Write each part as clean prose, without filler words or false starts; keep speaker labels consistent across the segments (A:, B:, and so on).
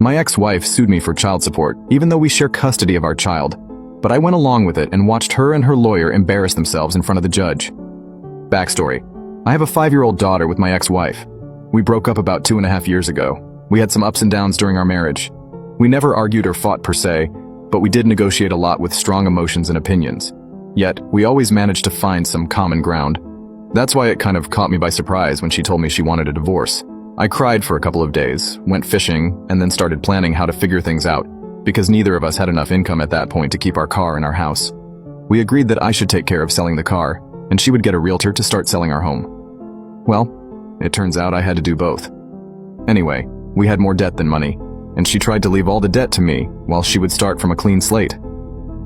A: My ex-wife sued me for child support, even though we share custody of our child, but I went along with it and watched her and her lawyer embarrass themselves in front of the judge. Backstory: I have a 5-year-old daughter with my ex-wife. We broke up about 2.5 years ago. We had some ups and downs during our marriage. We never argued or fought per se, but we did negotiate a lot with strong emotions and opinions. Yet, we always managed to find some common ground. That's why it kind of caught me by surprise when she told me she wanted a divorce. I cried for a couple of days, went fishing, and then started planning how to figure things out, because neither of us had enough income at that point to keep our car and our house. We agreed that I should take care of selling the car, and she would get a realtor to start selling our home. Well, it turns out I had to do both. Anyway, we had more debt than money, and she tried to leave all the debt to me while she would start from a clean slate.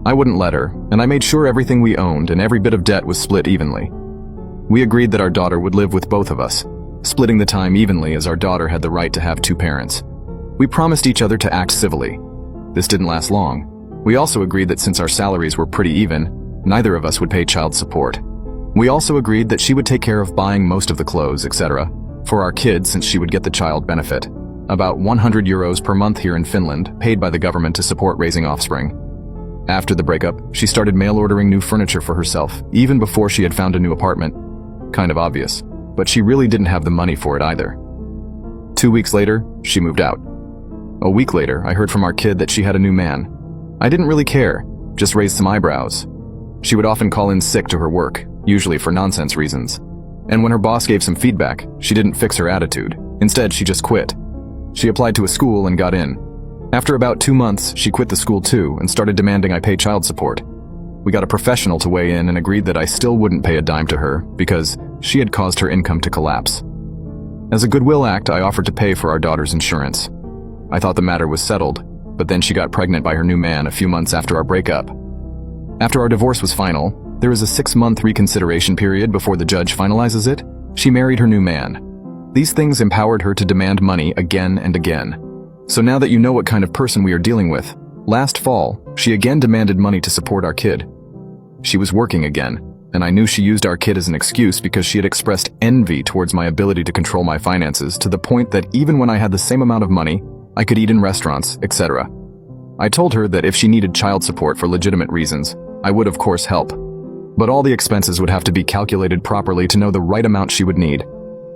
A: I wouldn't let her, and I made sure everything we owned and every bit of debt was split evenly. We agreed that our daughter would live with both of us, splitting the time evenly as our daughter had the right to have 2 parents. We promised each other to act civilly. This didn't last long. We also agreed that since our salaries were pretty even, neither of us would pay child support. We also agreed that she would take care of buying most of the clothes, etc., for our kids since she would get the child benefit, about €100 per month here in Finland, paid by the government to support raising offspring. After the breakup, she started mail ordering new furniture for herself, even before she had found a new apartment. Kind of obvious, but she really didn't have the money for it either. 2 weeks later, she moved out. A week later, I heard from our kid that she had a new man. I didn't really care, just raised some eyebrows. She would often call in sick to her work, usually for nonsense reasons. And when her boss gave some feedback, she didn't fix her attitude. Instead, she just quit. She applied to a school and got in. After about 2 months, she quit the school too and started demanding I pay child support. We got a professional to weigh in and agreed that I still wouldn't pay a dime to her because she had caused her income to collapse. As a goodwill act, I offered to pay for our daughter's insurance. I thought the matter was settled, but then she got pregnant by her new man a few months after our breakup. After our divorce was final, there is a 6-month reconsideration period before the judge finalizes it. She married her new man. These things empowered her to demand money again and again. So now that you know what kind of person we are dealing with, last fall, she again demanded money to support our kid. She was working again, and I knew she used our kid as an excuse because she had expressed envy towards my ability to control my finances to the point that even when I had the same amount of money, I could eat in restaurants, etc. I told her that if she needed child support for legitimate reasons, I would of course help. But all the expenses would have to be calculated properly to know the right amount she would need.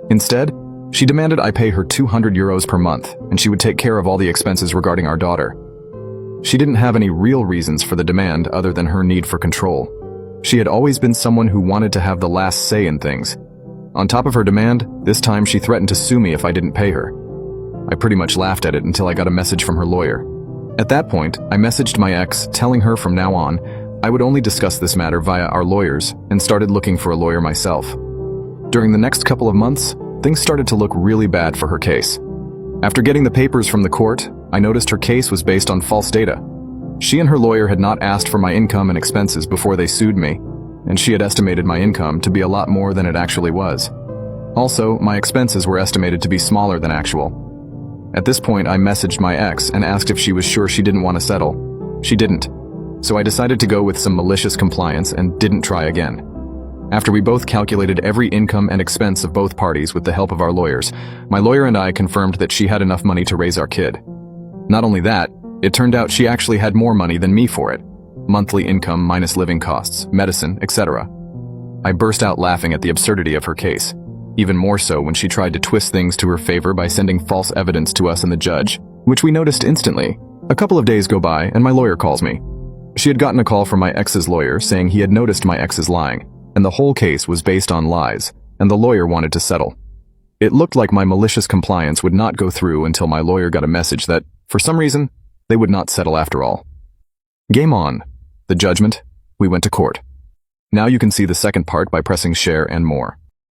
A: Instead, she demanded I pay her €200 per month, and she would take care of all the expenses regarding our daughter. She didn't have any real reasons for the demand other than her need for control. She had always been someone who wanted to have the last say in things. On top of her demand, this time she threatened to sue me if I didn't pay her. I pretty much laughed at it until I got a message from her lawyer. At that point, I messaged my ex, telling her from now on, I would only discuss this matter via our lawyers, and started looking for a lawyer myself. During the next couple of months, things started to look really bad for her case. After getting the papers from the court, I noticed her case was based on false data. She and her lawyer had not asked for my income and expenses before they sued me, and she had estimated my income to be a lot more than it actually was. Also, my expenses were estimated to be smaller than actual. At this point, I messaged my ex and asked if she was sure she didn't want to settle. She didn't. So I decided to go with some malicious compliance and didn't try again. After we both calculated every income and expense of both parties with the help of our lawyers, my lawyer and I confirmed that she had enough money to raise our kid. Not only that, it turned out she actually had more money than me for it. Monthly income minus living costs, medicine, etc. I burst out laughing at the absurdity of her case. Even more so when she tried to twist things to her favor by sending false evidence to us and the judge, which we noticed instantly. A couple of days go by and my lawyer calls me. She had gotten a call from my ex's lawyer saying he had noticed my ex is lying, and the whole case was based on lies, and the lawyer wanted to settle. It looked like my malicious compliance would not go through until my lawyer got a message that, for some reason, they would not settle after all. Game on. The judgment. We went to court. Now you can see the second part by pressing share and more.